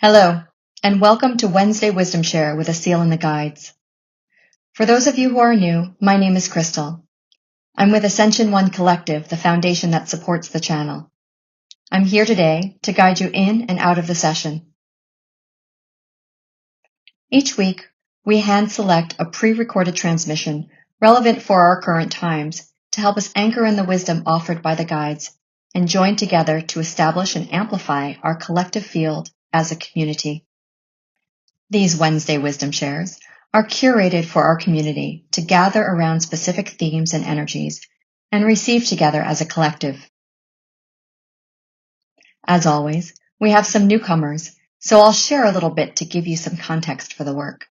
Hello, and welcome to Wednesday Wisdom Share with Asil the Guides. For those of you who are new, my name is Crystal. I'm with Ascension One Collective, the foundation that supports the channel. I'm here today to guide you in and out of the session. Each week, we hand select a pre-recorded transmission relevant for our current times to help us anchor in the wisdom offered by the guides and join together to establish and amplify our collective field as a community. These Wednesday Wisdom Shares are curated for our community to gather around specific themes and energies and receive together as a collective. As always, we have some newcomers, so I'll share a little bit to give you some context for the work.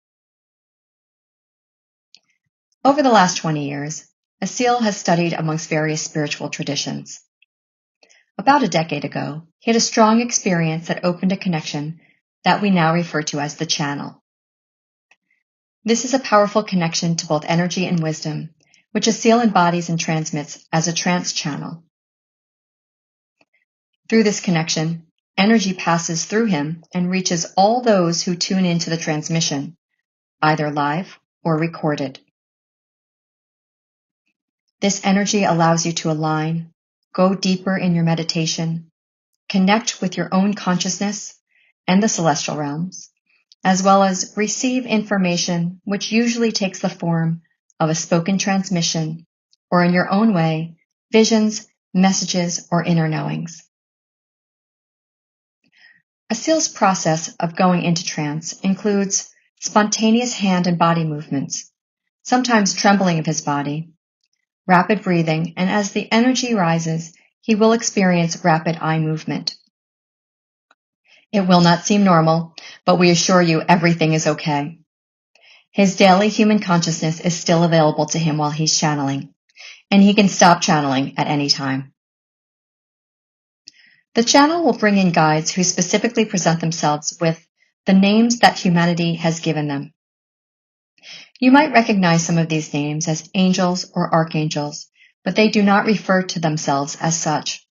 Over the last 20 years, Asil has studied amongst various spiritual traditions. About a decade ago, he had a strong experience that opened a connection that we now refer to as the channel. This is a powerful connection to both energy and wisdom, which Asil embodies and transmits as a trance channel. Through this connection, energy passes through him and reaches all those who tune into the transmission, either live or recorded. This energy allows you to align, go deeper in your meditation, connect with your own consciousness and the celestial realms, as well as receive information which usually takes the form of a spoken transmission, or in your own way, visions, messages, or inner knowings. Asil's process of going into trance includes spontaneous hand and body movements, sometimes trembling of his body, rapid breathing, and as the energy rises, he will experience rapid eye movement. It will not seem normal, but we assure you everything is okay. His daily human consciousness is still available to him while he's channeling, and he can stop channeling at any time. The channel will bring in guides who specifically present themselves with the names that humanity has given them. You might recognize some of these names as angels or archangels, but they do not refer to themselves as such.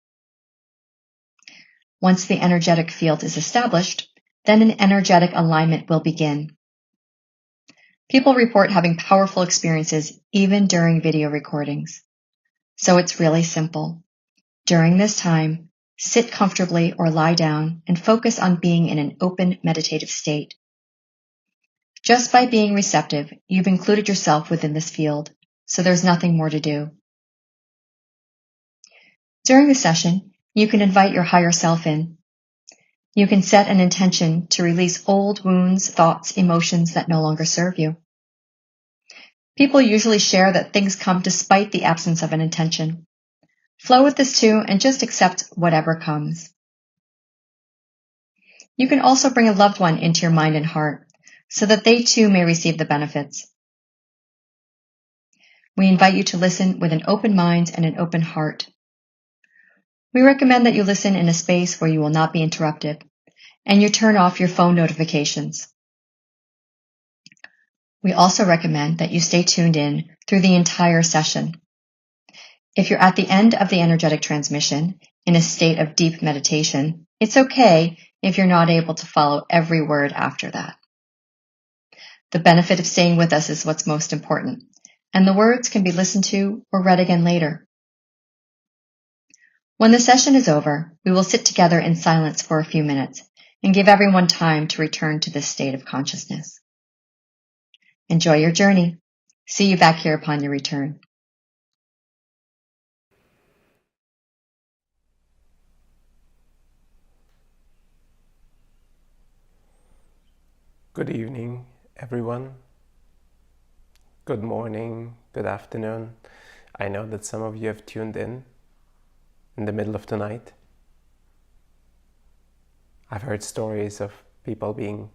Once the energetic field is established, then an energetic alignment will begin. People report having powerful experiences even during video recordings. So it's really simple. During this time, sit comfortably or lie down and focus on being in an open meditative state. Just by being receptive, you've included yourself within this field, so there's nothing more to do. During the session, you can invite your higher self in. You can set an intention to release old wounds, thoughts, emotions that no longer serve you. People usually share that things come despite the absence of an intention. Flow with this too and just accept whatever comes. You can also bring a loved one into your mind and heart so that they too may receive the benefits. We invite you to listen with an open mind and an open heart. We recommend that you listen in a space where you will not be interrupted, and you turn off your phone notifications. We also recommend that you stay tuned in through the entire session. If you're at the end of the energetic transmission in a state of deep meditation, it's okay if you're not able to follow every word after that. The benefit of staying with us is what's most important, and the words can be listened to or read again later. When the session is over, we will sit together in silence for a few minutes and give everyone time to return to this state of consciousness. Enjoy your journey. See you back here upon your return. Good evening, everyone. Good morning, good afternoon. I know that some of you have tuned in the middle of the night. I've heard stories of people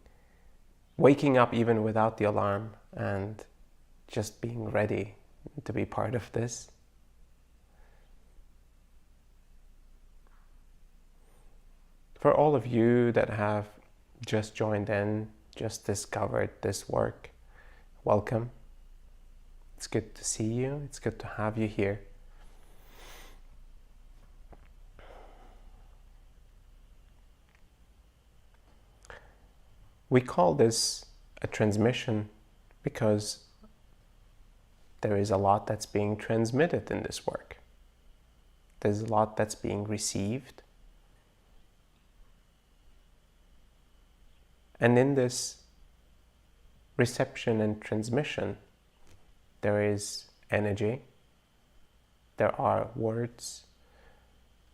waking up even without the alarm and just being ready to be part of this. For all of you that have just joined in, just discovered this work, welcome. It's good to see you. It's good to have you here. We call this a transmission because there is a lot that's being transmitted in this work. There's a lot that's being received. And in this reception and transmission, there is energy, there are words,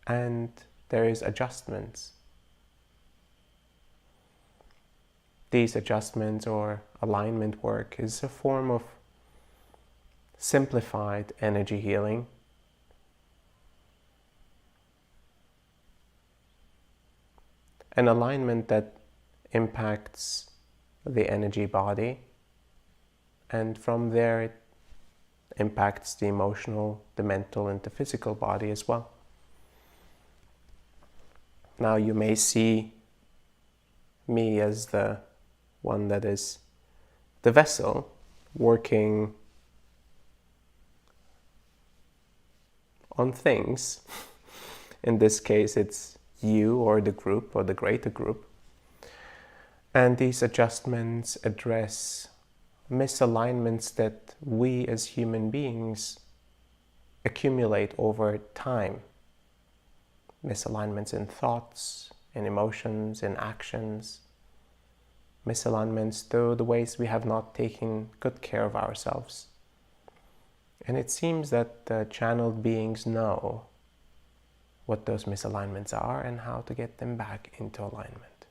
and there is adjustments. These adjustments or alignment work is a form of simplified energy healing. An alignment that impacts the energy body, and from there it impacts the emotional, the mental, and the physical body as well. Now you may see me as the one that is the vessel working on things. In this case, it's you or the group or the greater group. And these adjustments address misalignments that we as human beings accumulate over time. Misalignments in thoughts, in emotions, in actions. Misalignments through the ways we have not taken good care of ourselves. And it seems that the channeled beings know what those misalignments are and how to get them back into alignment.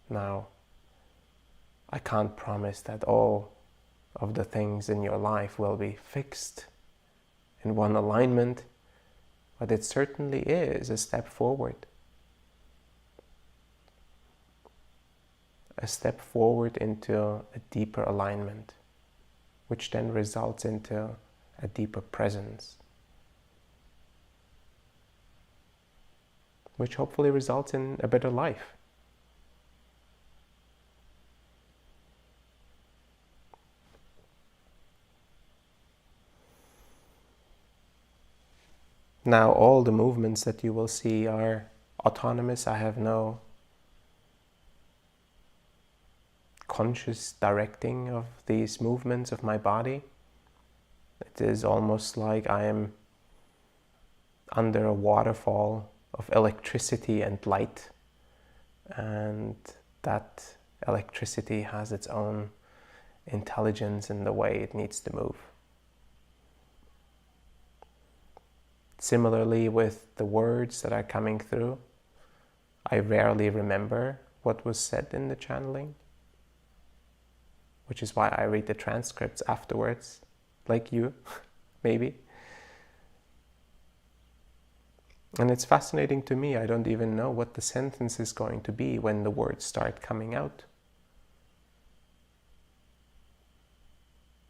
Now, I can't promise that all of the things in your life will be fixed in one alignment, but it certainly is a step forward. A step forward into a deeper alignment, which then results into a deeper presence, which hopefully results in a better life. Now, all the movements that you will see are autonomous. I have no conscious directing of these movements of my body. It is almost like I am under a waterfall of electricity and light, and that electricity has its own intelligence in the way it needs to move. Similarly with the words that are coming through, I rarely remember what was said in the channeling, which is why I read the transcripts afterwards, like you, maybe. And it's fascinating to me. I don't even know what the sentence is going to be when the words start coming out.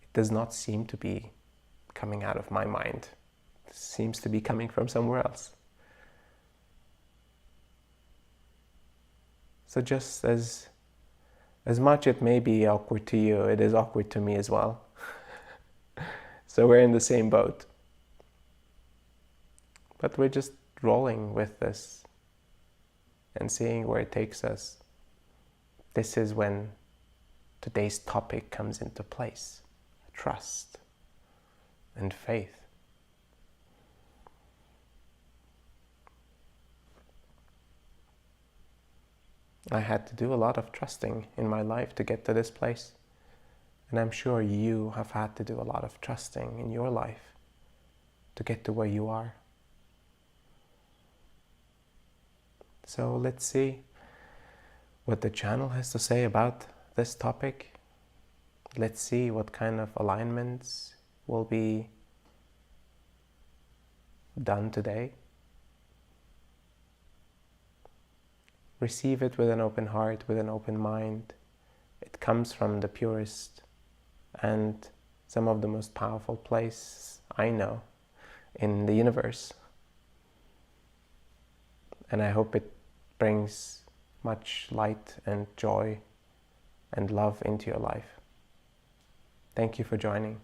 It does not seem to be coming out of my mind. It seems to be coming from somewhere else. So just as much it may be awkward to you, it is awkward to me as well. So we're in the same boat. But we're just rolling with this and seeing where it takes us. This is when today's topic comes into place. Trust and faith. I had to do a lot of trusting in my life to get to this place. And I'm sure you have had to do a lot of trusting in your life to get to where you are. So let's see what the channel has to say about this topic. Let's see what kind of alignments will be done today. Receive it with an open heart, with an open mind. It comes from the purest and some of the most powerful place I know in the universe. And I hope it brings much light and joy and love into your life. Thank you for joining.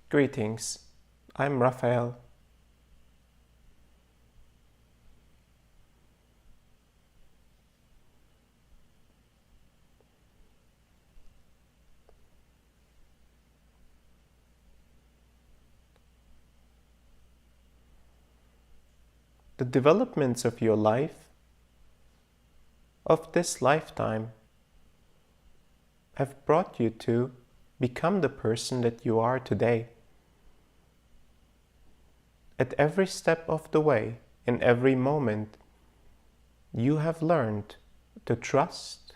Greetings, I'm Raphael. The developments of your life, of this lifetime, have brought you to become the person that you are today. At every step of the way, in every moment, you have learned to trust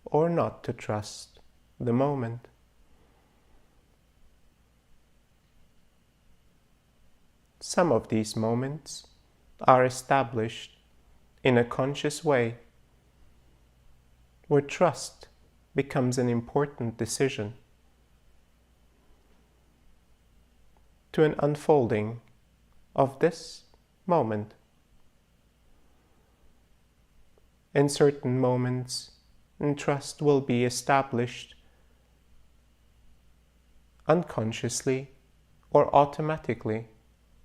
or not to trust the moment. Some of these moments are established in a conscious way, where trust becomes an important decision to an unfolding of this moment. In certain moments, trust will be established unconsciously or automatically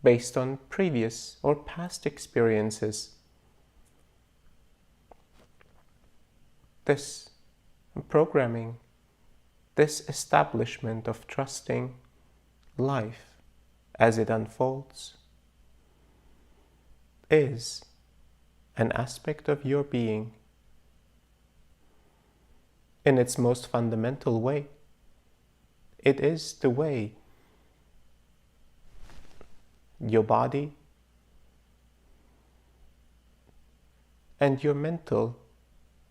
based on previous or past experiences. This programming, this establishment of trusting life as it unfolds, is an aspect of your being. In its most fundamental way, it is the way your body and your mental,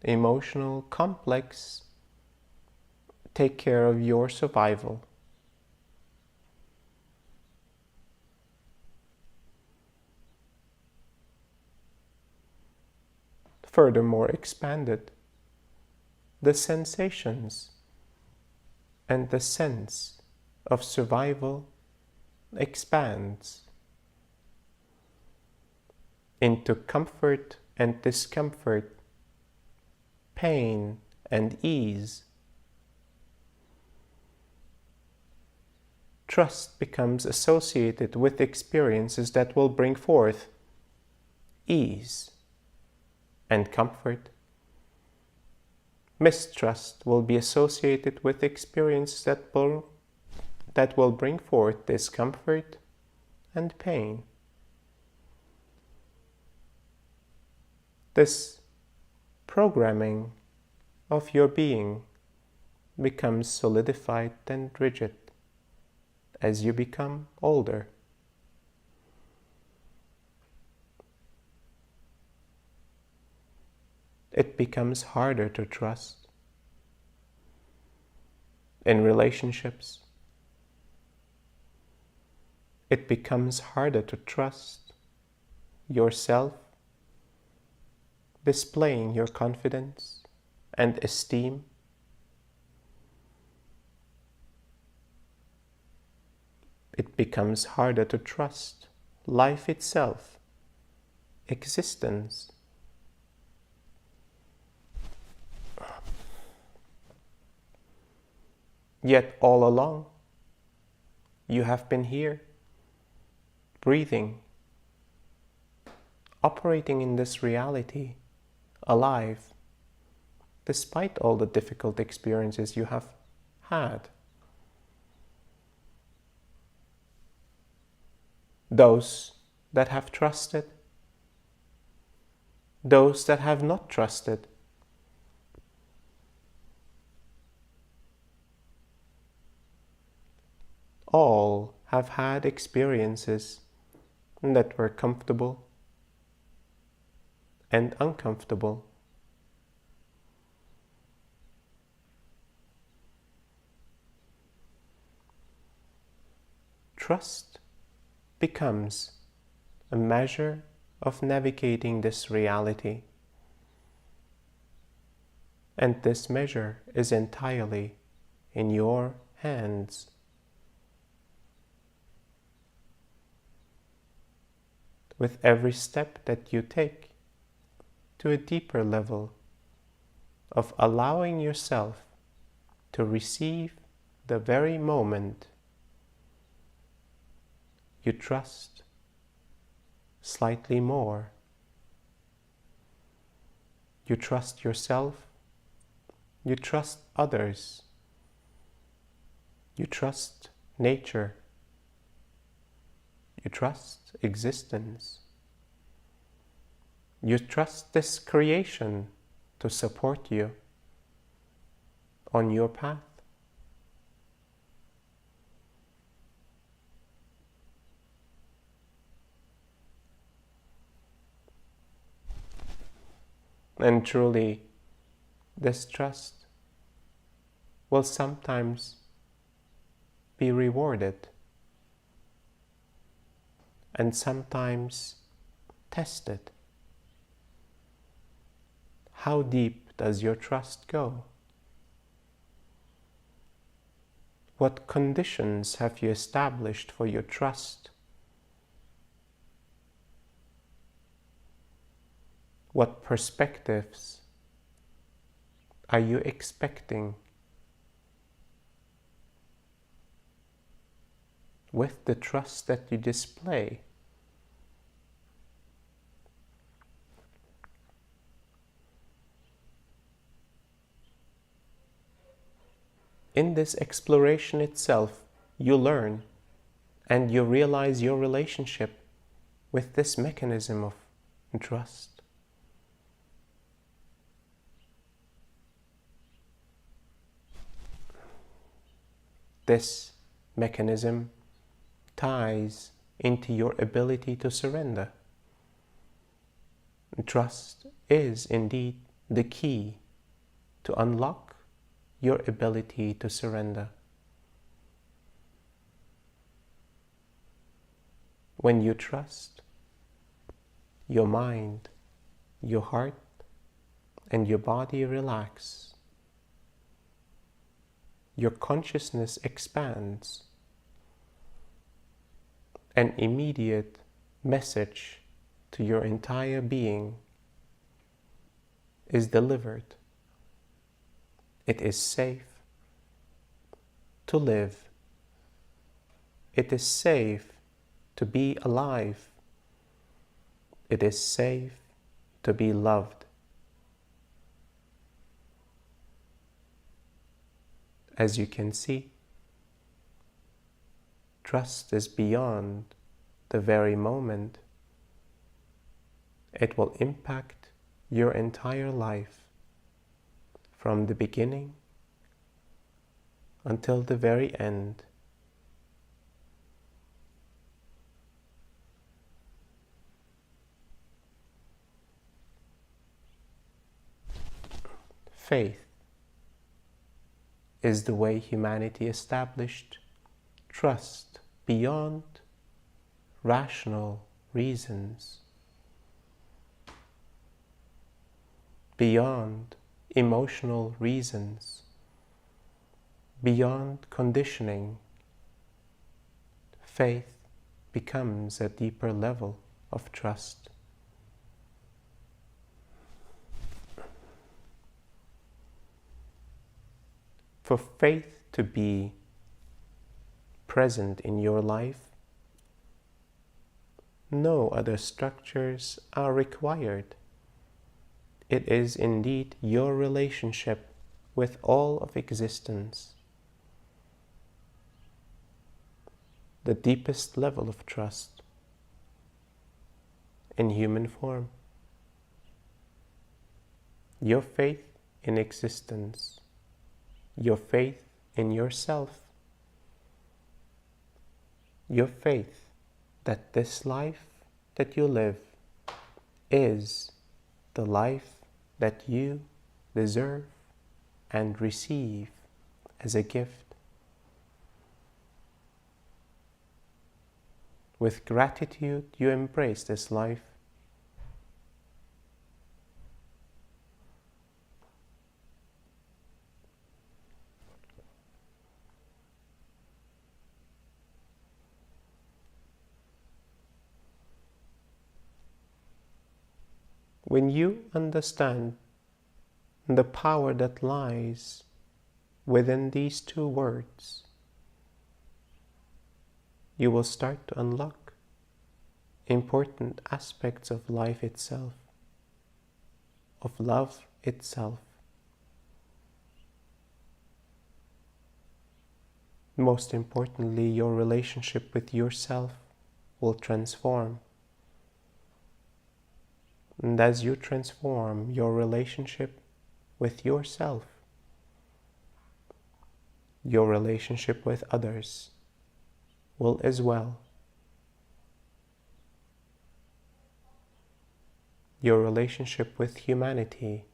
emotional complex take care of your survival. Furthermore expanded, the sensations and the sense of survival expands into comfort and discomfort, pain and ease. Trust becomes associated with experiences that will bring forth ease and comfort. Mistrust will be associated with experiences that will bring forth discomfort and pain. This programming of your being becomes solidified and rigid as you become older. It becomes harder to trust in relationships. It becomes harder to trust yourself, displaying your confidence and esteem. It becomes harder to trust life itself, existence. Yet all along, you have been here, breathing, operating in this reality, alive, despite all the difficult experiences you have had. Those that have trusted, those that have not trusted, all have had experiences that were comfortable and uncomfortable. Trust becomes a measure of navigating this reality, and this measure is entirely in your hands. With every step that you take to a deeper level of allowing yourself to receive the very moment you trust slightly more. You trust yourself, you trust others, you trust nature, you trust existence. You trust this creation to support you on your path. And truly, this trust will sometimes be rewarded and sometimes tested. How deep does your trust go? What conditions have you established for your trust? What perspectives are you expecting with the trust that you display? In this exploration itself, you learn and you realize your relationship with this mechanism of trust. This mechanism ties into your ability to surrender. Trust is indeed the key to unlock your ability to surrender. When you trust, your mind, your heart, and your body relax. Your consciousness expands. An immediate message to your entire being is delivered. It is safe to live. It is safe to be alive. It is safe to be loved. As you can see, trust is beyond the very moment. It will impact your entire life from the beginning until the very end. Faith is the way humanity established trust beyond rational reasons, beyond emotional reasons, beyond conditioning. Faith becomes a deeper level of trust. For faith to be present in your life, no other structures are required. It is indeed your relationship with all of existence. The deepest level of trust in human form. Your faith in existence. Your faith in yourself. Your faith that this life that you live is the life that you deserve and receive as a gift. With gratitude, you embrace this life. When you understand the power that lies within these two words, you will start to unlock important aspects of life itself, of love itself. Most importantly, your relationship with yourself will transform. And as you transform your relationship with yourself, your relationship with others will as well. Your relationship with humanity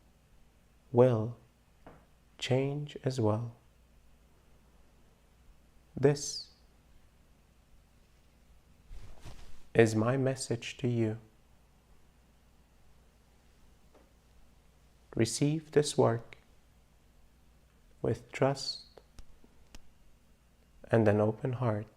will change as well. This is my message to you. Receive this work with trust and an open heart.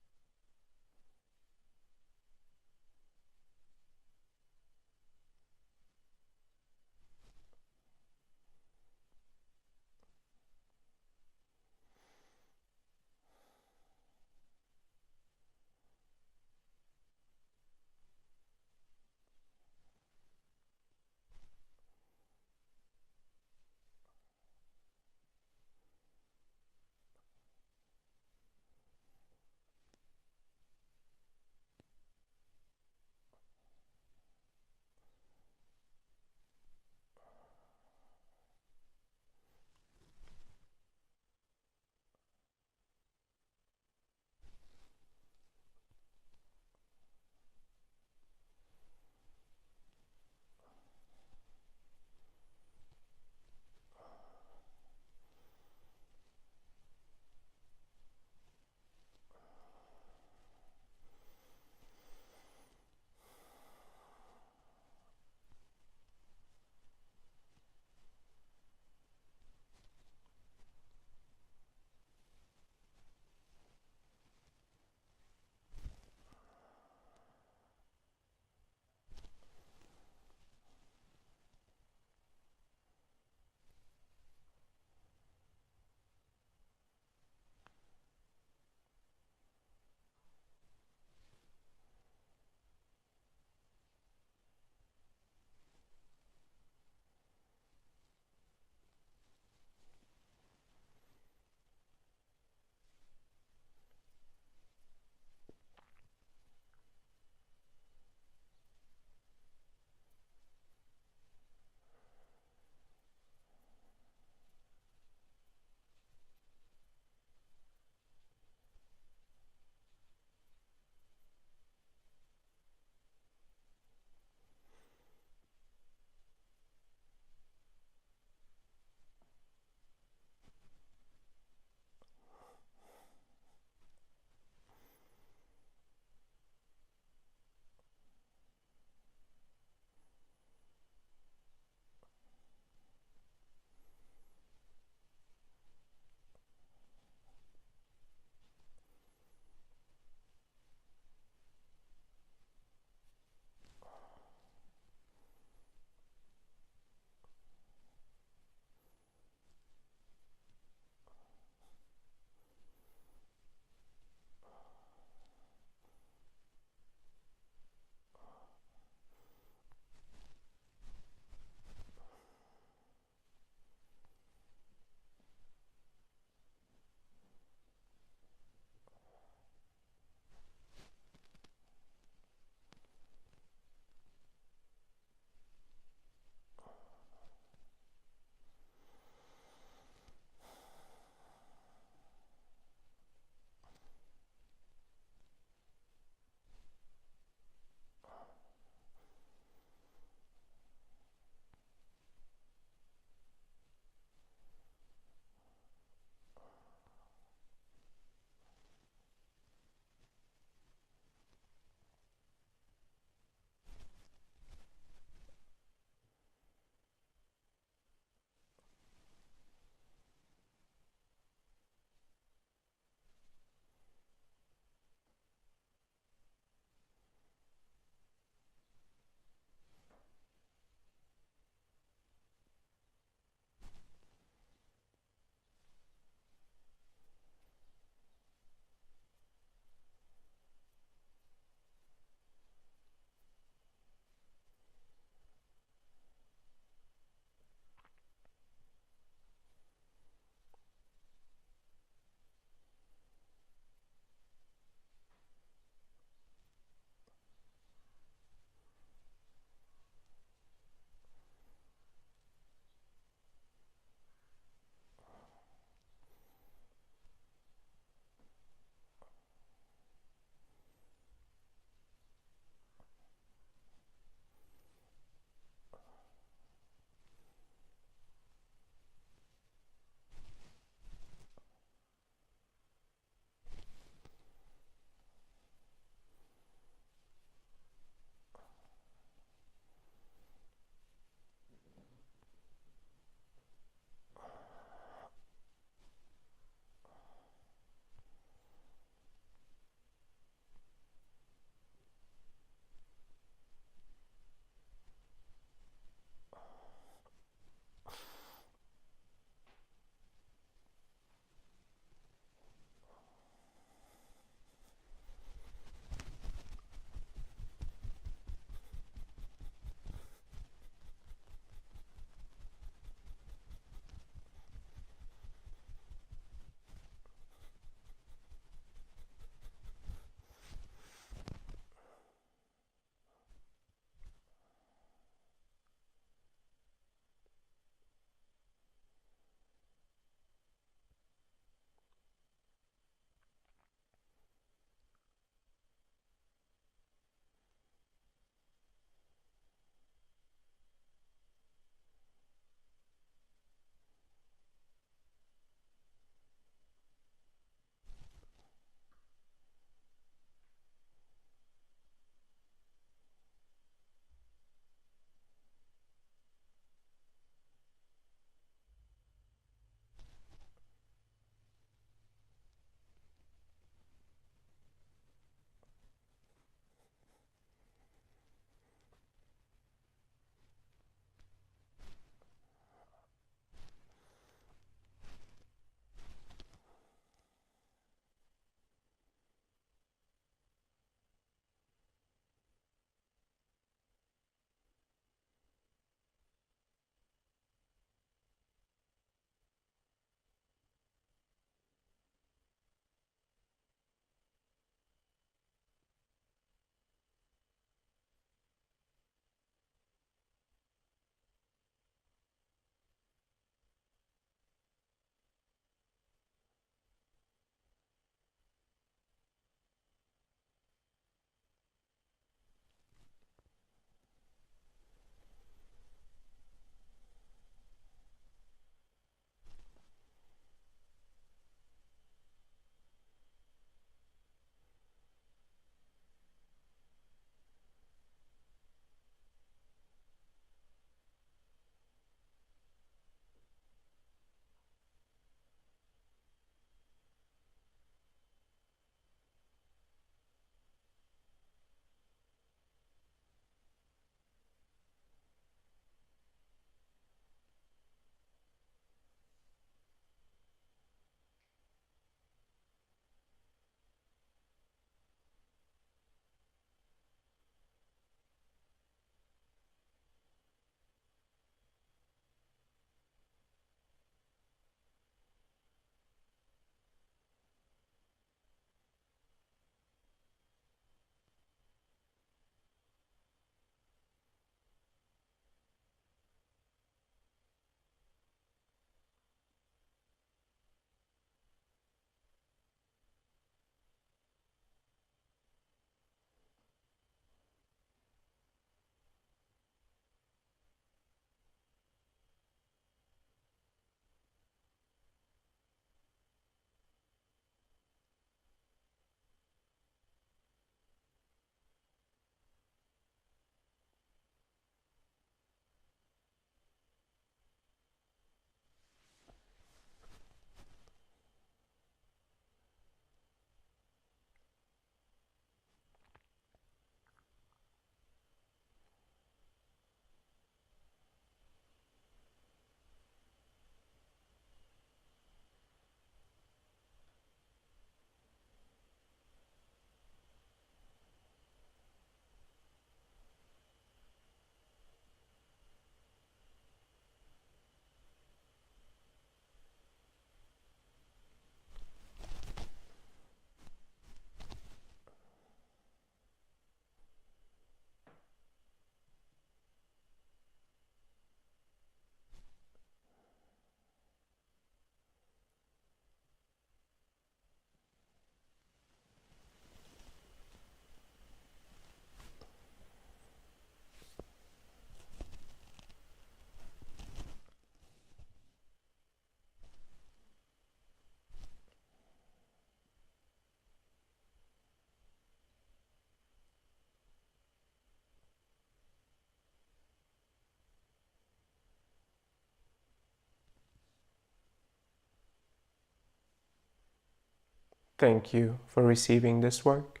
Thank you for receiving this work.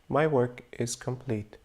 My work is complete.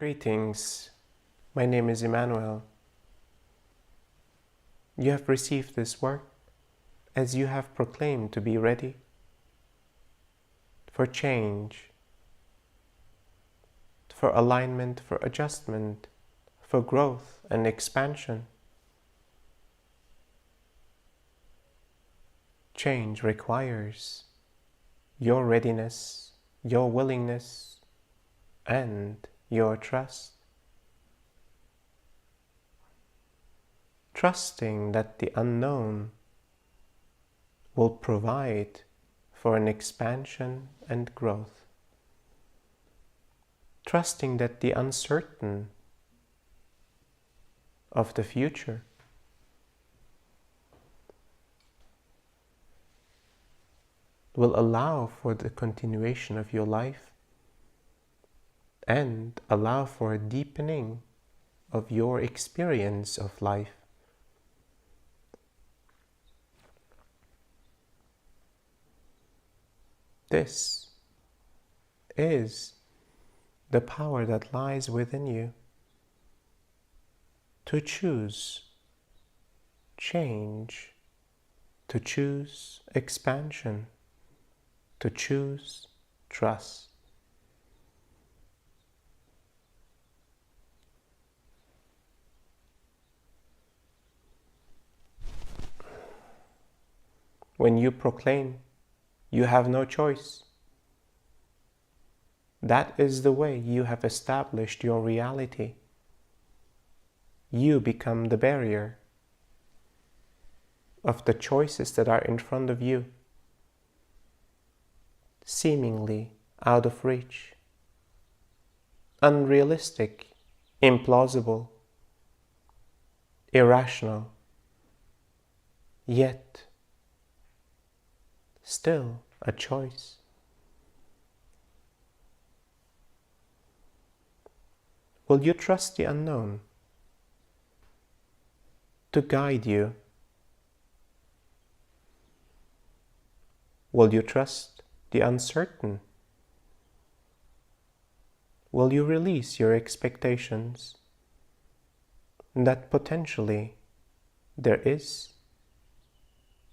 Greetings. My name is Emmanuel. You have received this work as you have proclaimed to be ready for change, for alignment, for adjustment, for growth and expansion. Change requires your readiness, your willingness, and your trust. Trusting that the unknown will provide for an expansion and growth. Trusting that the uncertain of the future will allow for the continuation of your life and allow for a deepening of your experience of life. This is the power that lies within you to choose change, to choose expansion, to choose trust. When you proclaim you have no choice, that is the way you have established your reality. You become the barrier of the choices that are in front of you, seemingly out of reach, unrealistic, implausible, irrational, yet still a choice. Will you trust the unknown to guide you? Will you trust the uncertain? Will you release your expectations that potentially there is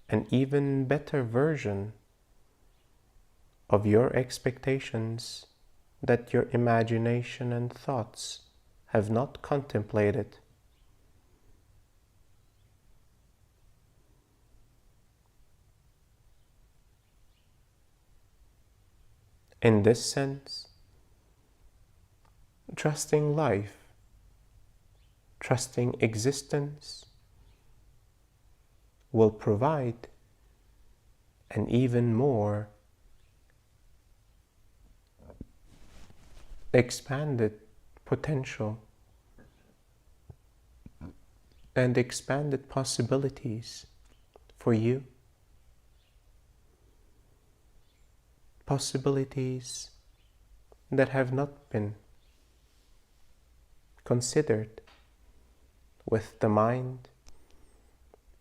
an even better version of your expectations that your imagination and thoughts have not contemplated? In this sense, trusting life, trusting existence, will provide an even more expanded potential and expanded possibilities for you. Possibilities that have not been considered with the mind,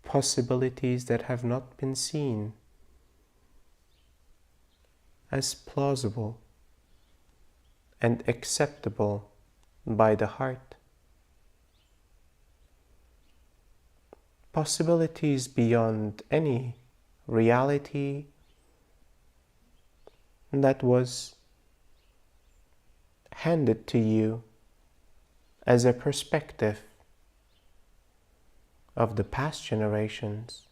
possibilities that have not been seen as plausible and acceptable by the heart. Possibilities beyond any reality that was handed to you as a perspective of the past generations.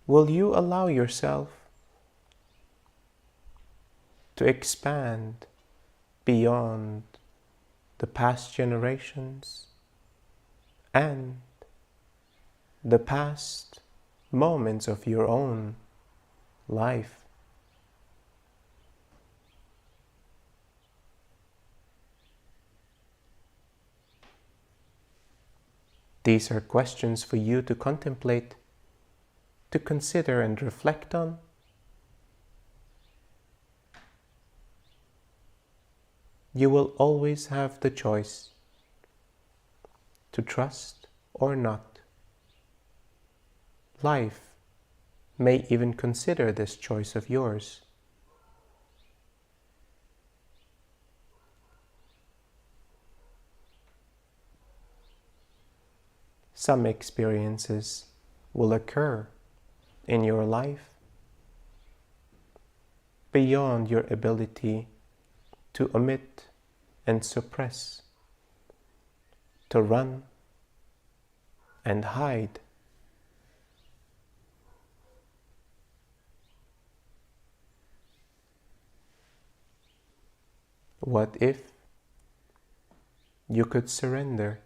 Will you allow yourself to expand beyond the past generations and the past moments of your own life? These are questions for you to contemplate, to consider and reflect on. You will always have the choice to trust or not. Life may even consider this choice of yours. Some experiences will occur in your life beyond your ability to omit and suppress, to run and hide. What if you could surrender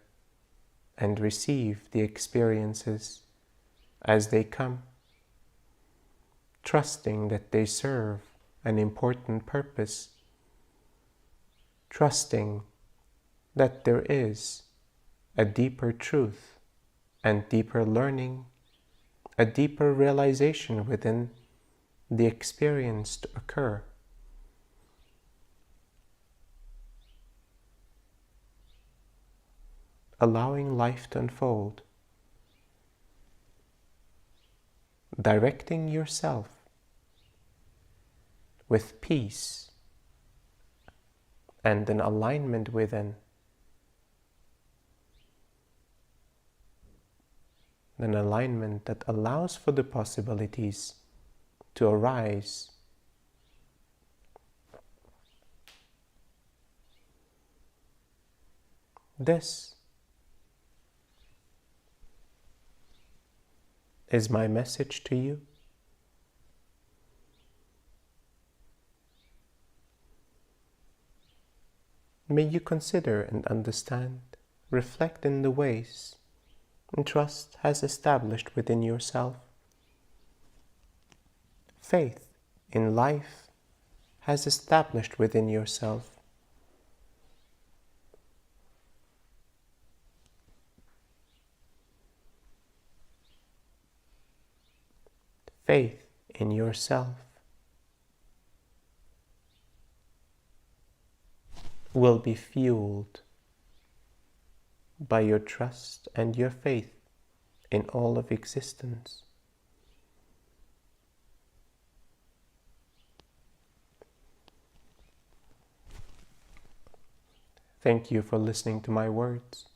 and receive the experiences as they come, trusting that they serve an important purpose, trusting that there is a deeper truth and deeper learning, a deeper realization within the experience to occur? Allowing life to unfold, directing yourself with peace and an alignment within, an alignment that allows for the possibilities to arise. This is my message to you. May you consider and understand, reflect in the ways and trust has established within yourself. Faith in life has established within yourself. Faith in yourself will be fueled by your trust and your faith in all of existence. Thank you for listening to my words.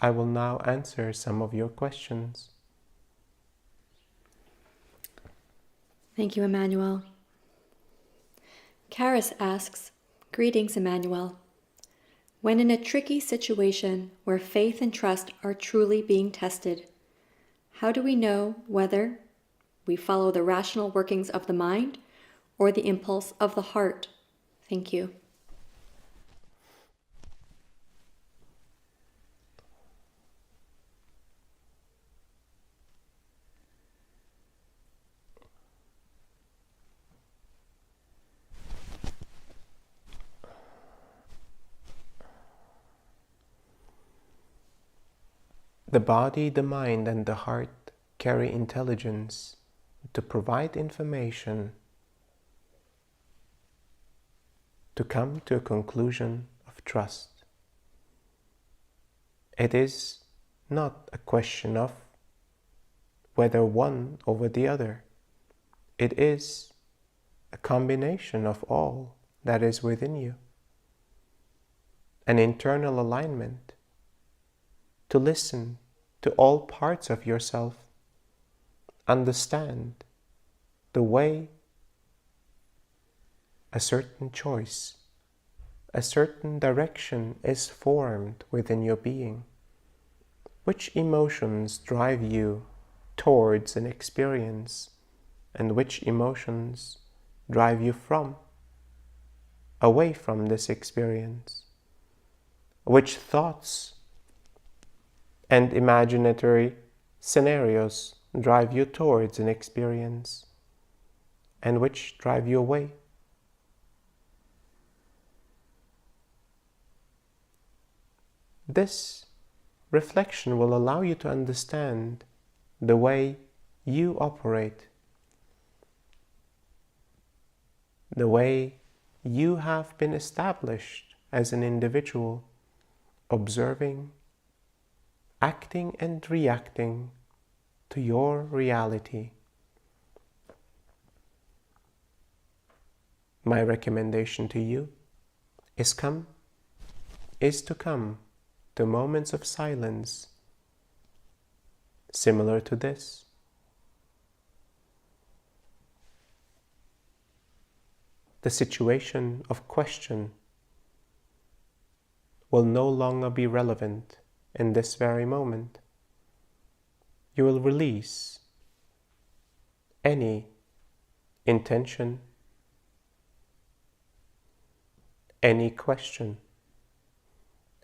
I will now answer some of your questions. Thank you, Emmanuel. Karis asks, "Greetings, Emmanuel. When in a tricky situation where faith and trust are truly being tested, how do we know whether we follow the rational workings of the mind or the impulse of the heart? Thank you." The body, the mind, and the heart carry intelligence to provide information to come to a conclusion of trust. It is not a question of whether one over the other. It is a combination of all that is within you. an internal alignment, to listen to all parts of yourself, understand the way a certain choice, a certain direction is formed within your being. Which emotions drive you towards an experience, and which emotions drive you away from this experience? Which thoughts and imaginary scenarios drive you towards an experience, and which drive you away? This reflection will allow you to understand the way you operate, the way you have been established as an individual, observing, acting and reacting to your reality. My recommendation to you is to come to moments of silence similar to this. The situation of question will no longer be relevant in this very moment. You will release any intention, any question,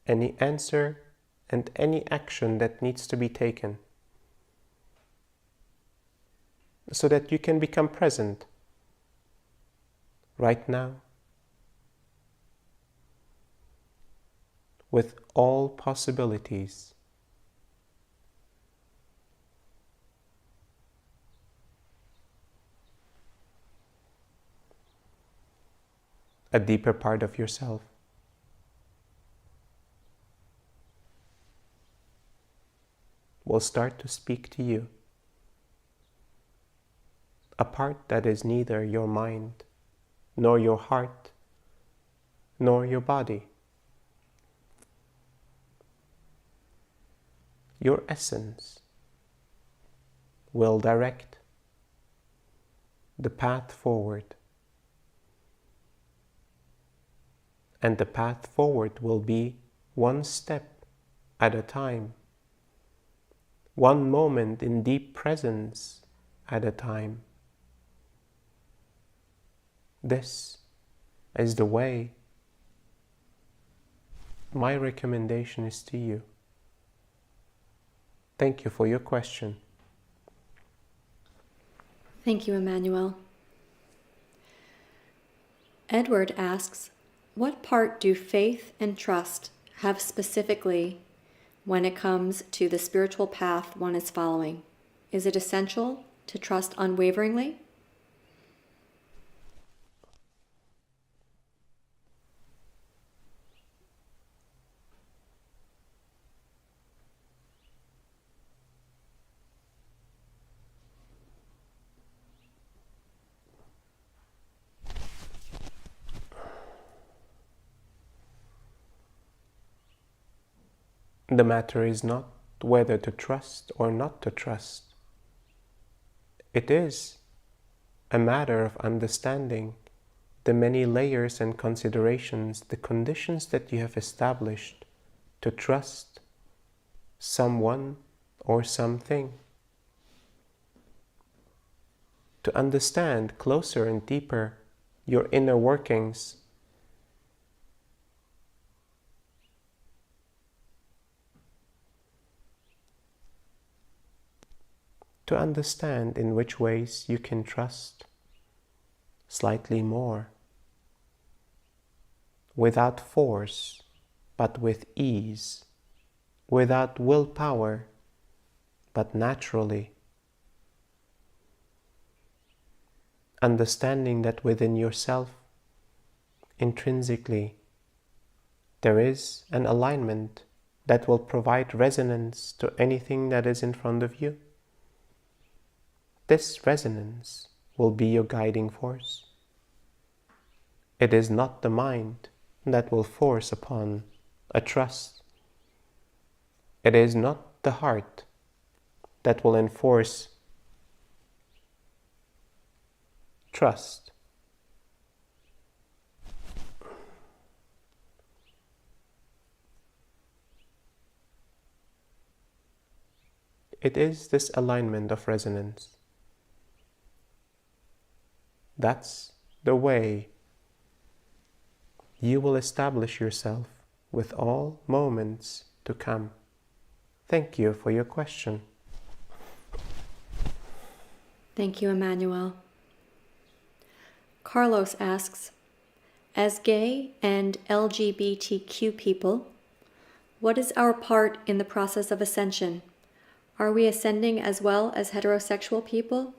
any answer, and any action that needs to be taken, so that you can become present right now with all possibilities. A deeper part of yourself will start to speak to you. A part that is neither your mind, nor your heart, nor your body. Your essence will direct the path forward. And the path forward will be one step at a time, one moment in deep presence at a time. This is the way. My recommendation is to you. Thank you for your question. Thank you, Emmanuel. Edward asks, what part do faith and trust have specifically when it comes to the spiritual path one is following? Is it essential to trust unwaveringly? The matter is not whether to trust or not to trust. It is a matter of understanding the many layers and considerations, the conditions that you have established to trust someone or something. To understand closer and deeper your inner workings, to understand in which ways you can trust slightly more, without force, but with ease, without willpower, but naturally. Understanding that within yourself, intrinsically, there is an alignment that will provide resonance to anything that is in front of you. This resonance will be your guiding force. It is not the mind that will force upon a trust. It is not the heart that will enforce trust. It is this alignment of resonance. That's the way you will establish yourself with all moments to come. Thank you for your question. Thank you, Emmanuel. Carlos asks, as gay and LGBTQ people, what is our part in the process of ascension? Are we ascending as well as heterosexual people?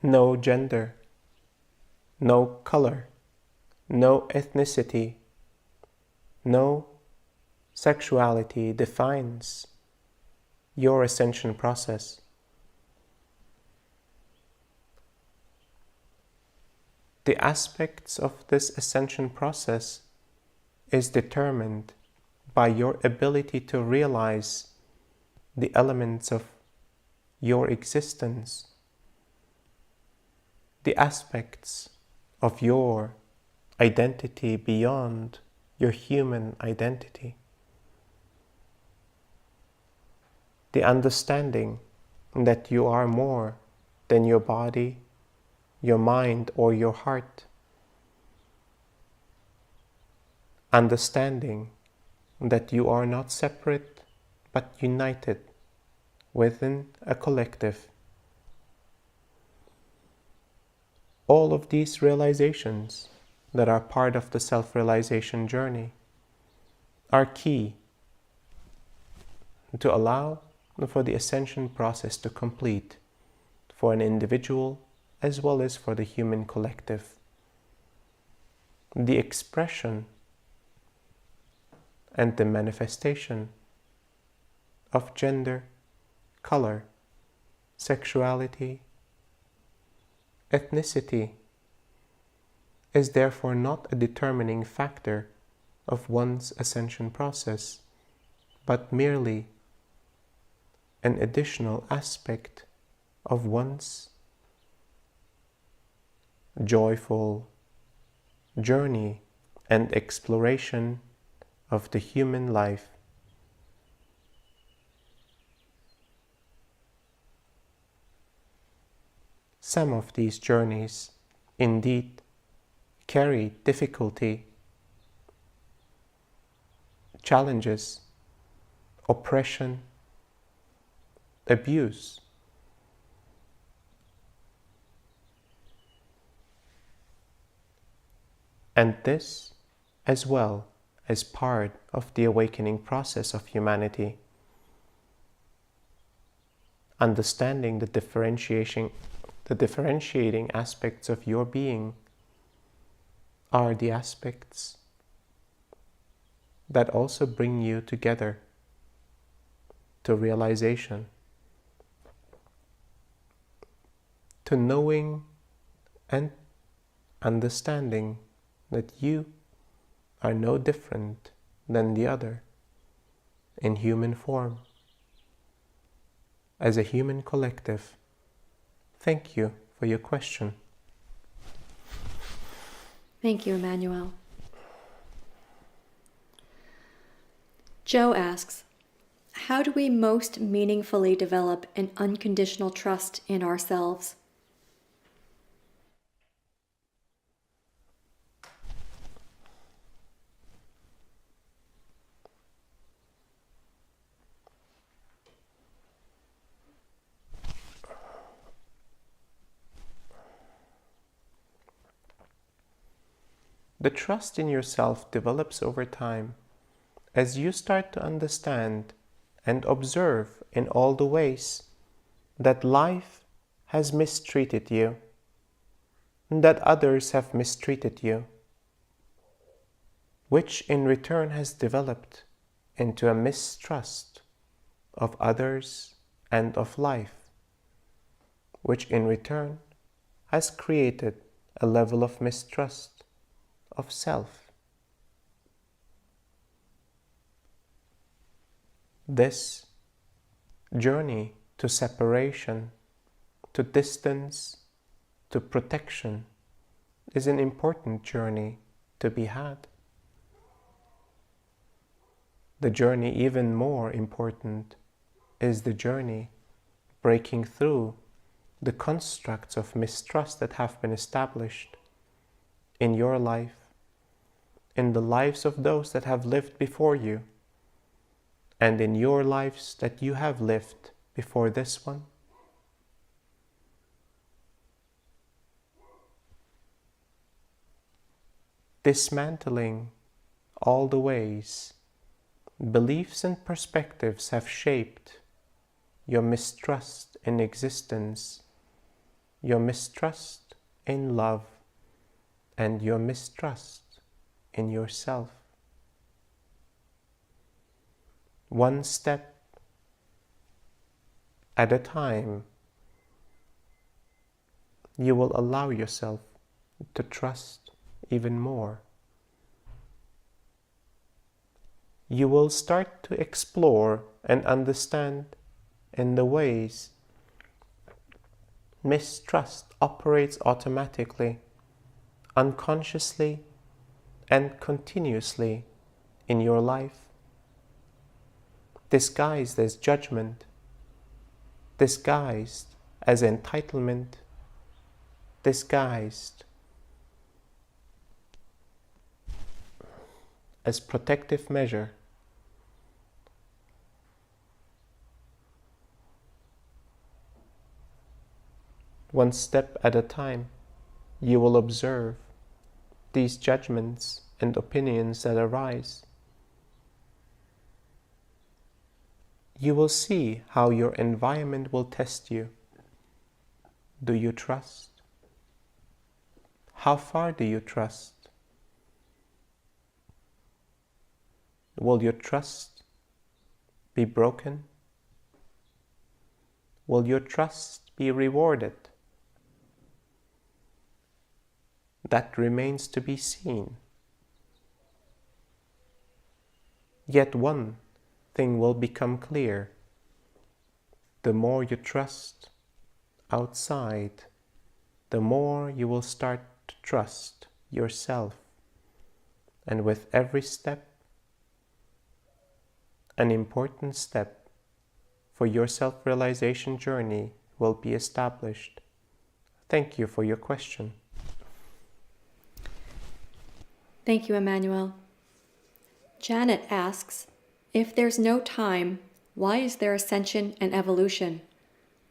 No gender, no color, no ethnicity, no sexuality defines your ascension process. The aspects of this ascension process is determined by your ability to realize the elements of your existence, the aspects of your identity beyond your human identity, the understanding that you are more than your body, your mind, or your heart, understanding that you are not separate but united within a collective. All of these realizations that are part of the self-realization journey are key to allow for the ascension process to complete for an individual as well as for the human collective. The expression and the manifestation of gender, color, sexuality, ethnicity is therefore not a determining factor of one's ascension process, but merely an additional aspect of one's joyful journey and exploration of the human life. Some of these journeys indeed carry difficulty, challenges, oppression, abuse. And this as well as part of the awakening process of humanity. Understanding the differentiating aspects of your being are the aspects that also bring you together to realization, to knowing and understanding that you are no different than the other in human form. As a human collective, thank you for your question. Thank you, Emmanuel. Joe asks, how do we most meaningfully develop an unconditional trust in ourselves? The trust in yourself develops over time as you start to understand and observe in all the ways that life has mistreated you, and that others have mistreated you, which in return has developed into a mistrust of others and of life, which in return has created a level of mistrust of self. This journey to separation, to distance, to protection is an important journey to be had. The journey even more important is the journey breaking through the constructs of mistrust that have been established in your life, in the lives of those that have lived before you, and in your lives that you have lived before this one. Dismantling all the ways beliefs and perspectives have shaped your mistrust in existence, your mistrust in love, and your mistrust in yourself. One step at a time, you will allow yourself to trust even more. You will start to explore and understand in the ways mistrust operates automatically, unconsciously, and continuously in your life, disguised as judgment, disguised as entitlement, disguised as protective measure. One step at a time, you will observe these judgments and opinions that arise. You will see how your environment will test you. Do you trust? How far do you trust? Will your trust be broken? Will your trust be rewarded? That remains to be seen. Yet one thing will become clear. The more you trust outside, the more you will start to trust yourself. And with every step, an important step for your self-realization journey will be established. Thank you for your question. Thank you, Emmanuel. Janet asks, if there's no time, why is there ascension and evolution?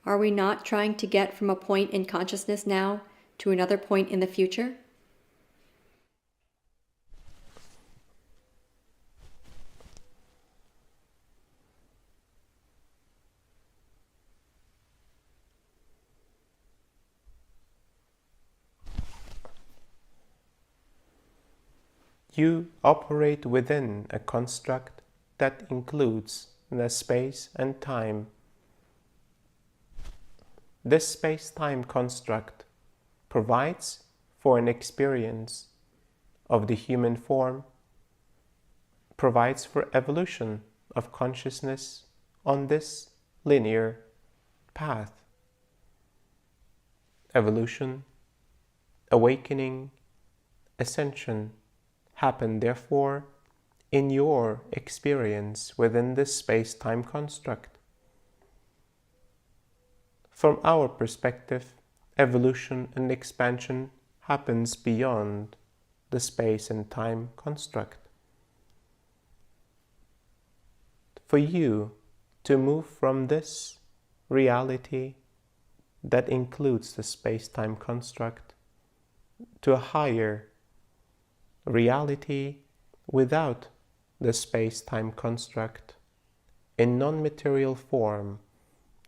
Are we not trying to get from a point in consciousness now to another point in the future? You operate within a construct that includes the space and time. This space-time construct provides for an experience of the human form, provides for evolution of consciousness on this linear path. Evolution, awakening, ascension happen, therefore, in your experience within this space-time construct. From our perspective, evolution and expansion happens beyond the space and time construct. For you to move from this reality that includes the space-time construct to a higher reality without the space-time construct, in non-material form,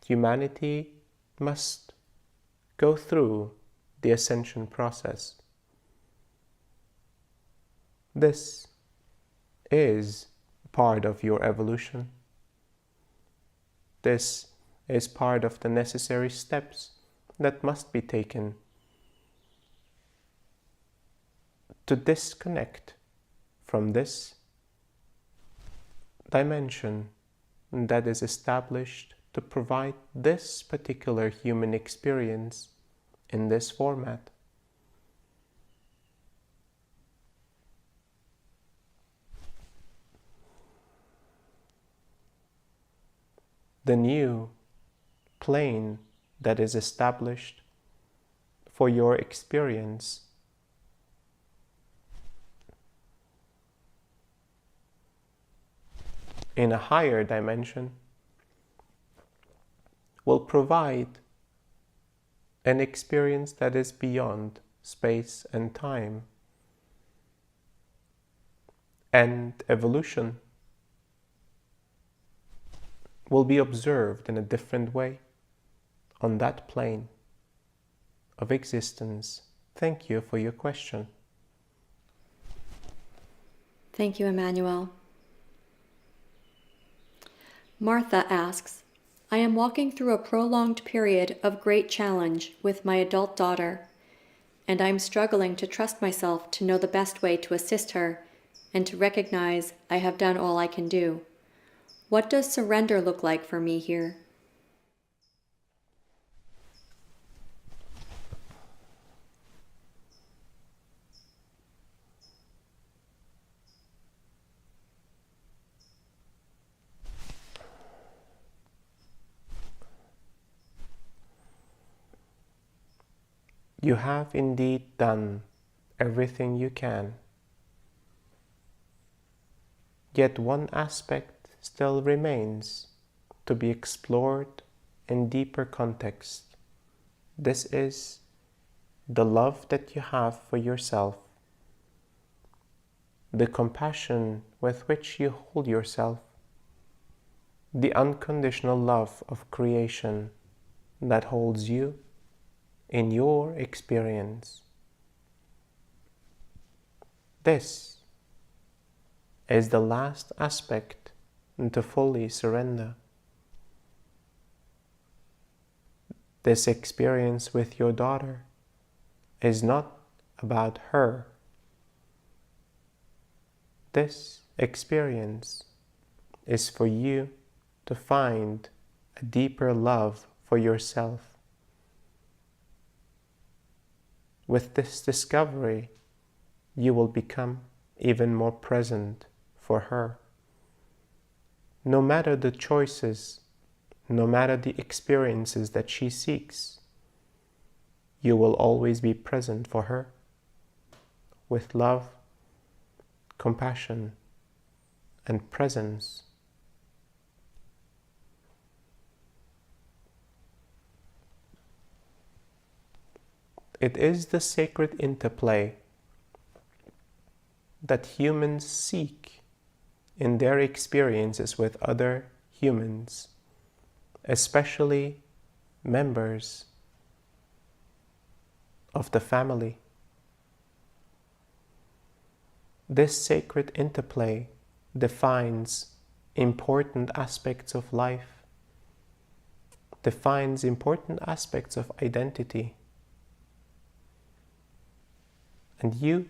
humanity must go through the ascension process. This is part of your evolution. This is part of the necessary steps that must be taken to disconnect from this dimension that is established to provide this particular human experience in this format. The new plane that is established for your experience in a higher dimension will provide an experience that is beyond space and time, and evolution will be observed in a different way on that plane of existence. Thank you for your question. Thank you, Emmanuel. Martha asks, I am walking through a prolonged period of great challenge with my adult daughter, and I'm struggling to trust myself to know the best way to assist her and to recognize I have done all I can do. What does surrender look like for me here? You have indeed done everything you can. Yet one aspect still remains to be explored in deeper context. This is the love that you have for yourself, the compassion with which you hold yourself, the unconditional love of creation that holds you in your experience. This is the last aspect to fully surrender. This experience with your daughter is not about her. This experience is for you to find a deeper love for yourself. With this discovery, you will become even more present for her. No matter the choices, no matter the experiences that she seeks, you will always be present for her with love, compassion, and presence. It is the sacred interplay that humans seek in their experiences with other humans, especially members of the family. This sacred interplay defines important aspects of life, defines important aspects of identity. And you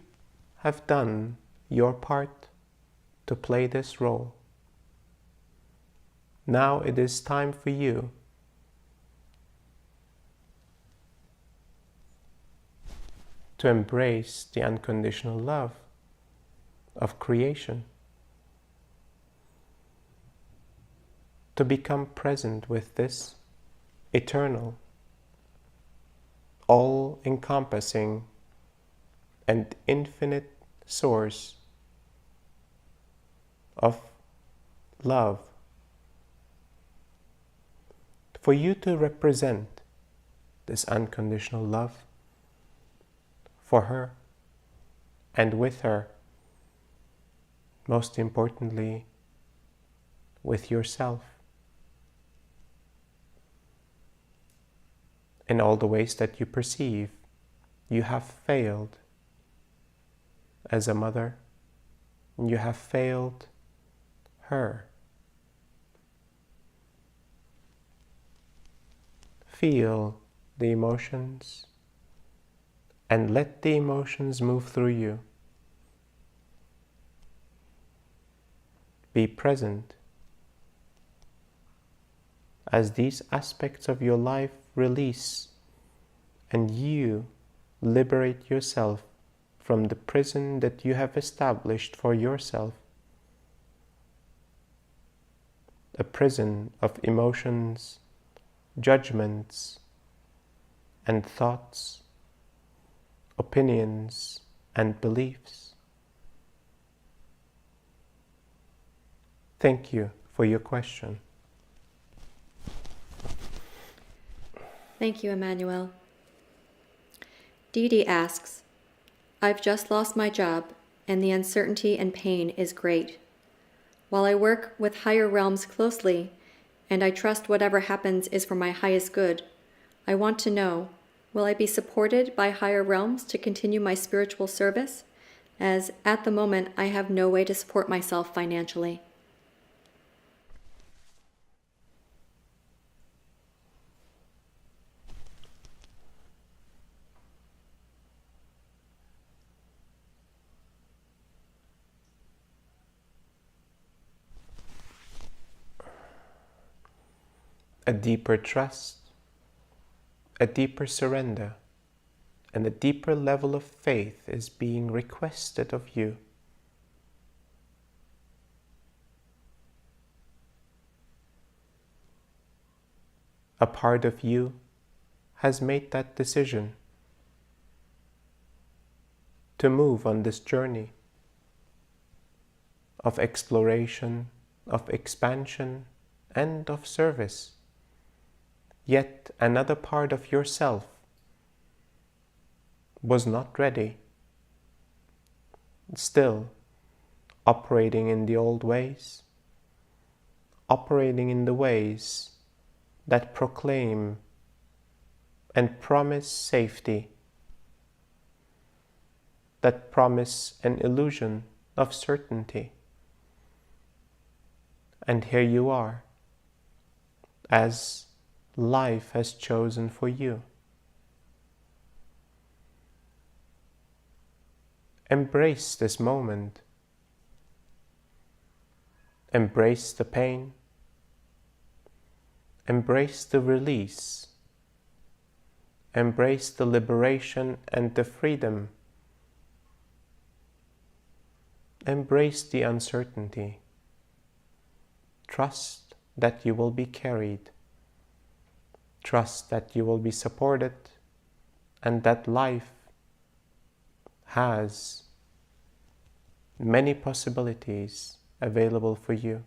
have done your part to play this role. Now it is time for you to embrace the unconditional love of creation, to become present with this eternal, all-encompassing and infinite source of love. For you to represent this unconditional love for her and with her, most importantly, with yourself. in all the ways that you perceive. You have failed as a mother. You have failed her. Feel the emotions and let the emotions move through you. Be present as these aspects of your life release and you liberate yourself from the prison that you have established for yourself. A prison of emotions, judgments, and thoughts, opinions, and beliefs. Thank you for your question. Thank you, Emmanuel. Dee Dee asks, I've just lost my job, and the uncertainty and pain is great. While I work with higher realms closely, and I trust whatever happens is for my highest good, I want to know, will I be supported by higher realms to continue my spiritual service, as at the moment I have no way to support myself financially? A deeper trust, a deeper surrender, and a deeper level of faith is being requested of you. A part of you has made that decision to move on this journey of exploration, of expansion, and of service. Yet another part of yourself was not ready, still operating in the old ways, operating in the ways that proclaim and promise safety, that promise an illusion of certainty. And here you are, as life has chosen for you. Embrace this moment. Embrace the pain. Embrace the release. Embrace the liberation and the freedom. Embrace the uncertainty. Trust that you will be carried. Trust that you will be supported, and that life has many possibilities available for you,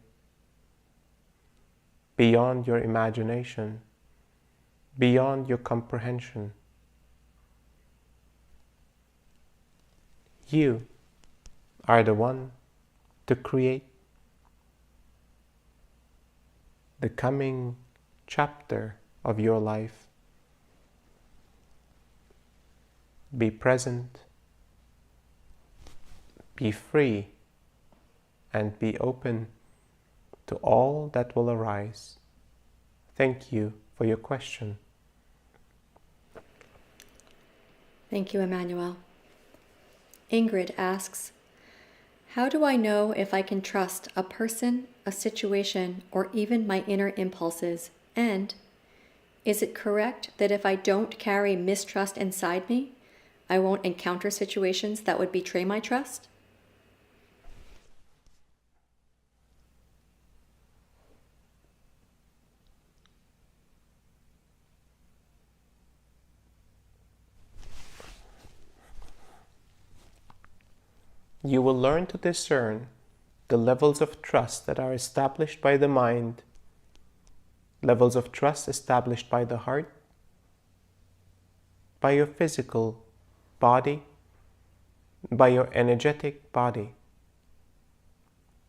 beyond your imagination, beyond your comprehension. You are the one to create the coming chapter of your life. Be present, be free, and be open to all that will arise. Thank you for your question. Thank you, Emmanuel. Ingrid asks, how do I know if I can trust a person, a situation, or even my inner impulses? And is it correct that if I don't carry mistrust inside me, I won't encounter situations that would betray my trust? You will learn to discern the levels of trust that are established by the mind, levels of trust established by the heart, by your physical body, by your energetic body.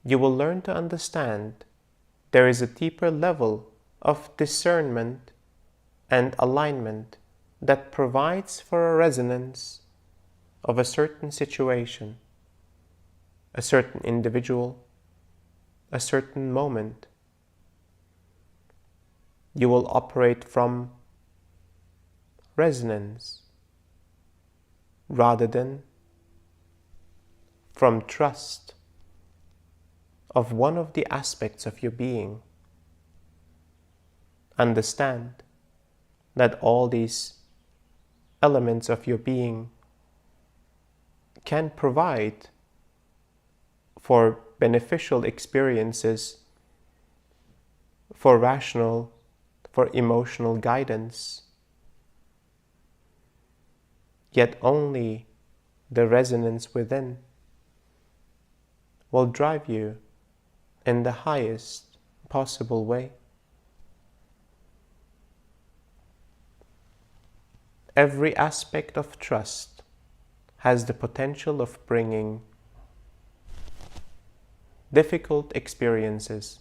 You will learn to understand there is a deeper level of discernment and alignment that provides for a resonance of a certain situation, a certain individual, a certain moment. You will operate from resonance rather than from trust of one of the aspects of your being. Understand that all these elements of your being can provide for beneficial experiences, for rational, for emotional guidance. Yet only the resonance within will drive you in the highest possible way. Every aspect of trust has the potential of bringing difficult experiences.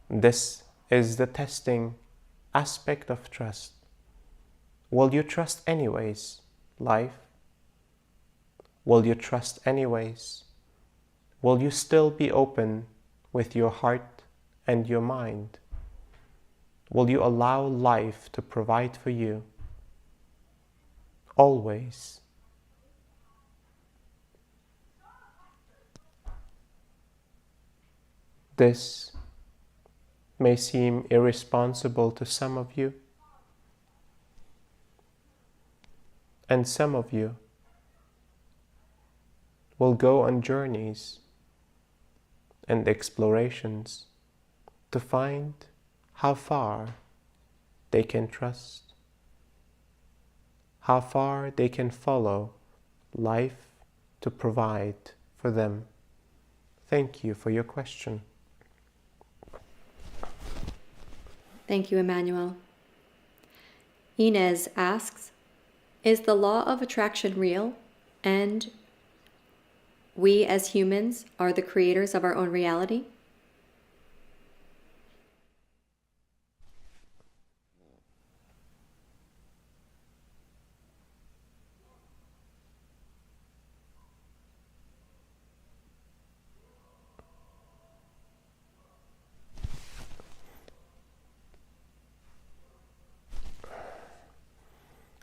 This is the testing aspect of trust. Will you trust anyways, life? Will you trust anyways? Will you still be open with your heart and your mind? Will you allow life to provide for you? Always. This may seem irresponsible to some of you, and some of you will go on journeys and explorations to find how far they can trust, how far they can follow life to provide for them. Thank you for your question. Thank you, Emmanuel. Inez asks, is the law of attraction real, and we as humans are the creators of our own reality?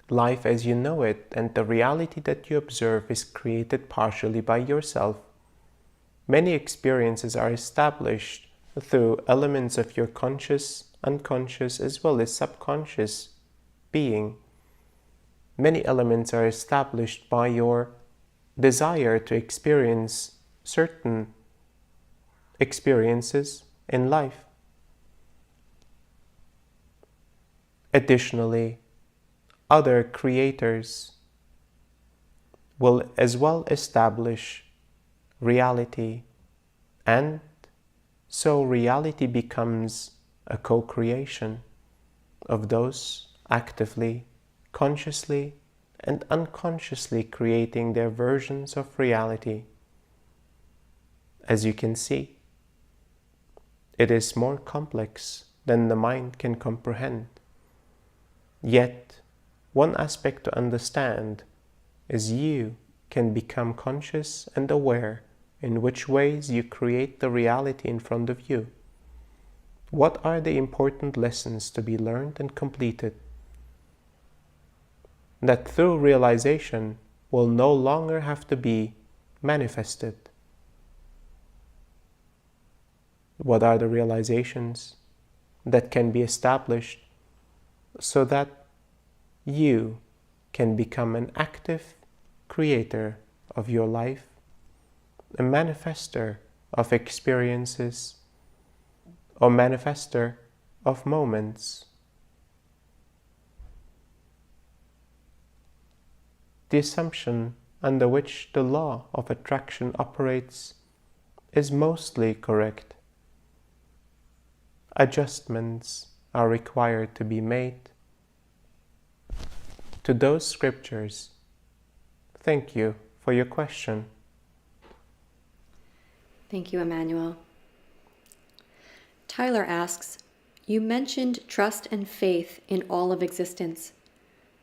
Life as you know it and the reality that you observe is created partially by yourself. Many experiences are established through elements of your conscious, unconscious, as well as subconscious being. Many elements are established by your desire to experience certain experiences in life. Additionally, other creators will as well establish reality, and so reality becomes a co-creation of those actively, consciously, and unconsciously creating their versions of reality. As you can see, it is more complex than the mind can comprehend. Yet, one aspect to understand is you can become conscious and aware in which ways you create the reality in front of you. What are the important lessons to be learned and completed that through realization will no longer have to be manifested? What are the realizations that can be established so that you can become an active creator of your life, a manifester of experiences, or manifester of moments? The assumption under which the law of attraction operates is mostly correct. Adjustments are required to be made to those scriptures. Thank you for your question. Thank you, Emmanuel. Tyler asks, You mentioned trust and faith in all of existence.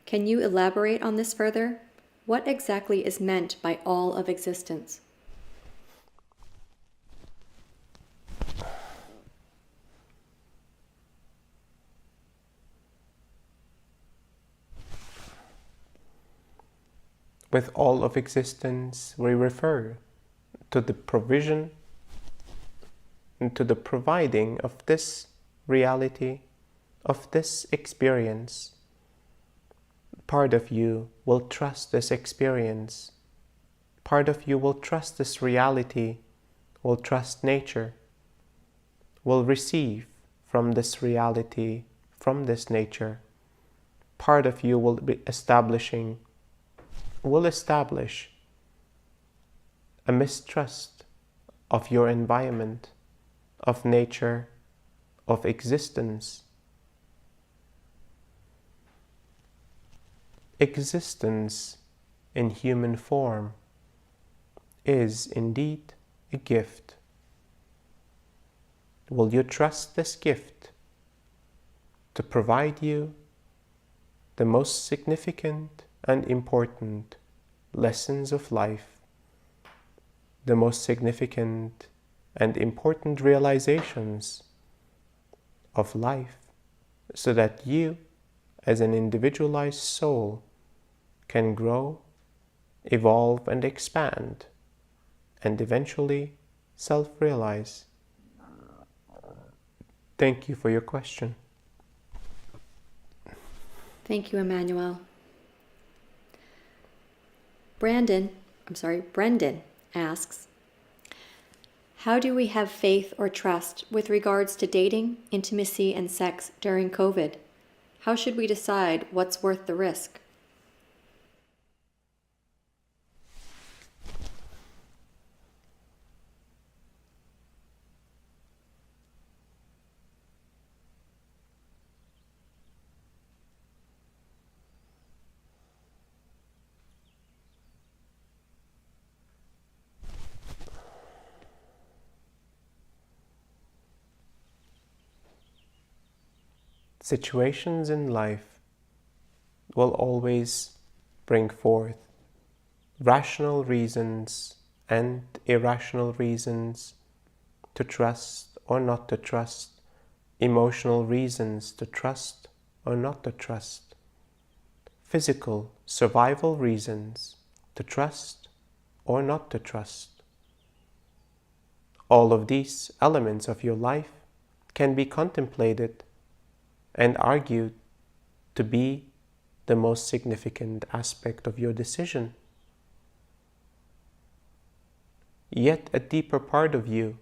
Can you elaborate on this further? What exactly is meant by all of existence? With all of existence, we refer to the provision and to the providing of this reality, of this experience. Part of you will trust this experience. Part of you will trust this reality, will trust nature, will receive from this reality, from this nature. Part of you will establish a mistrust of your environment, of nature, of existence. Existence in human form is indeed a gift. Will you trust this gift to provide you the most significant and important lessons of life, the most significant and important realizations of life, so that you, as an individualized soul, can grow, evolve, and expand, and eventually self-realize? Thank you for your question. Thank you, Emmanuel. Brendan asks, how do we have faith or trust with regards to dating, intimacy, and sex during COVID? How should we decide what's worth the risk? Situations in life will always bring forth rational reasons and irrational reasons to trust or not to trust, emotional reasons to trust or not to trust, physical survival reasons to trust or not to trust. All of these elements of your life can be contemplated and argued to be the most significant aspect of your decision. Yet a deeper part of you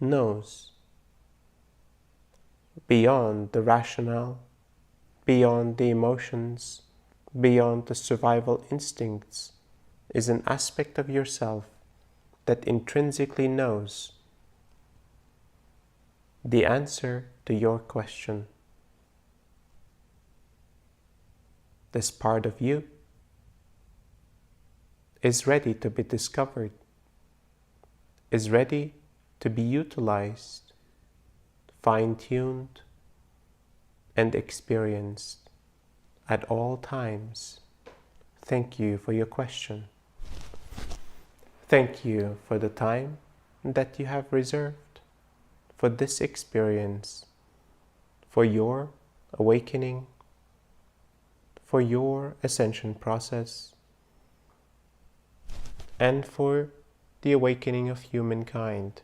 knows, beyond the rationale, beyond the emotions, beyond the survival instincts, is an aspect of yourself that intrinsically knows the answer to your question. This part of you is ready to be discovered, is ready to be utilized, fine-tuned, and experienced at all times. Thank you for your question. Thank you for the time that you have reserved for this experience, for your awakening, for your ascension process, and for the awakening of humankind.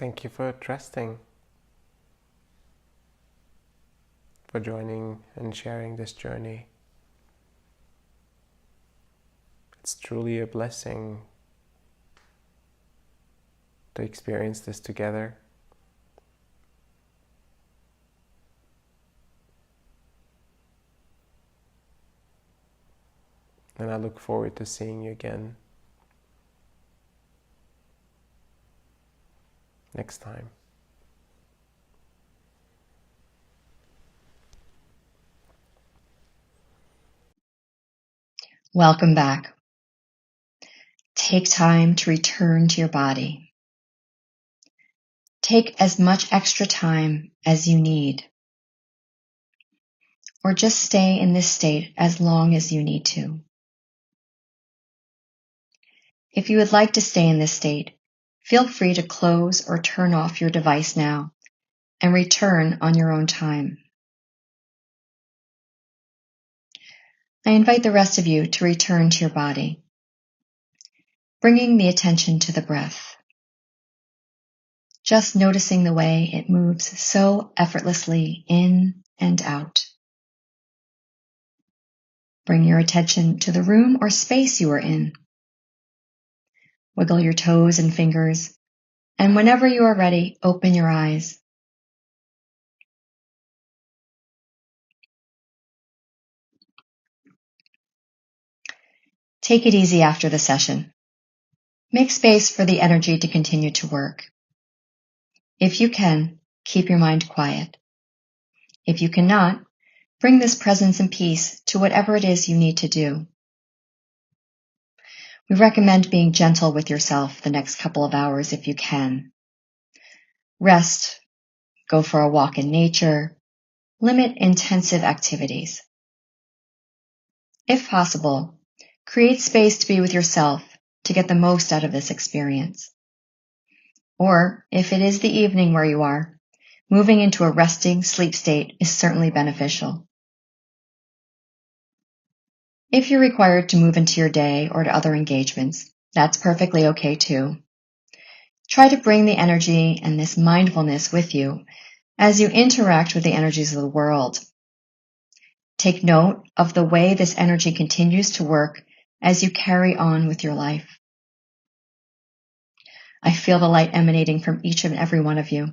Thank you for trusting, for joining and sharing this journey. It's truly a blessing to experience this together. And I look forward to seeing you again next time. Welcome back. Take time to return to your body. Take as much extra time as you need, or just stay in this state as long as you need to. If you would like to stay in this state, feel free to close or turn off your device now and return on your own time. I invite the rest of you to return to your body, bringing the attention to the breath, just noticing the way it moves so effortlessly in and out. Bring your attention to the room or space you are in. Wiggle your toes and fingers, and whenever you are ready, open your eyes. Take it easy after the session. Make space for the energy to continue to work. If you can, keep your mind quiet. If you cannot, bring this presence and peace to whatever it is you need to do. We recommend being gentle with yourself the next couple of hours if you can. Rest, go for a walk in nature, limit intensive activities. If possible, create space to be with yourself to get the most out of this experience. Or, if it is the evening where you are, moving into a resting sleep state is certainly beneficial. If you're required to move into your day or to other engagements, that's perfectly okay too. Try to bring the energy and this mindfulness with you as you interact with the energies of the world. Take note of the way this energy continues to work as you carry on with your life. I feel the light emanating from each and every one of you,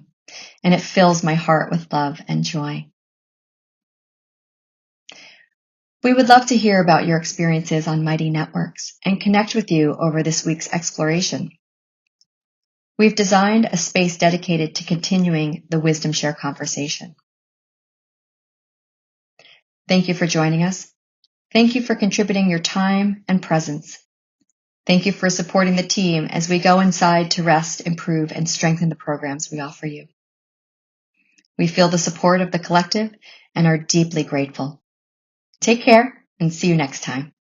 and it fills my heart with love and joy. We would love to hear about your experiences on Mighty Networks and connect with you over this week's exploration. We've designed a space dedicated to continuing the Wisdom Share conversation. Thank you for joining us. Thank you for contributing your time and presence. Thank you for supporting the team as we go inside to rest, improve, and strengthen the programs we offer you. We feel the support of the collective and are deeply grateful. Take care and see you next time.